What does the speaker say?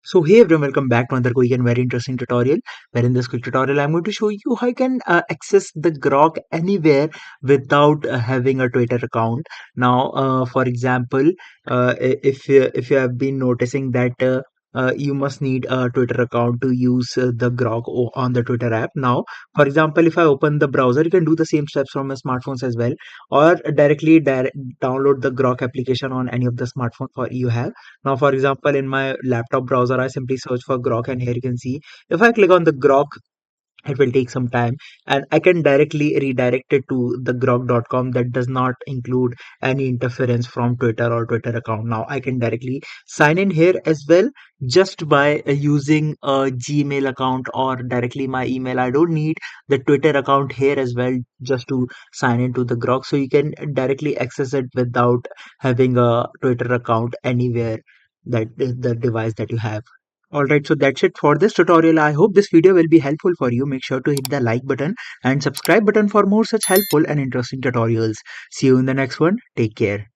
So hey everyone, welcome back to another quick and very interesting tutorial. Where in this quick tutorial, I'm going to show you how you can access the Grok anywhere without having a Twitter account. Now, for example, if you have been noticing that you must need a Twitter account to use the Grok on the Twitter app. Now, for example, if I open the browser, you can do the same steps from your smartphones as well, or directly download the Grok application on any of the smartphone for you have. Now, for example, in my laptop browser, I simply search for Grok, and here you can see if I click on the Grok, it will take some time and I can directly redirect it to the grok.com that does not include any interference from Twitter or Twitter account. Now I can directly sign in here as well just by using a Gmail account or directly my email. I don't need the Twitter account here as well just to sign into the Grok. So you can directly access it without having a Twitter account anywhere that is the device that you have. Alright, so that's it for this tutorial. I hope this video will be helpful for you. Make sure to hit the like button and subscribe button for more such helpful and interesting tutorials. See you in the next one. Take care.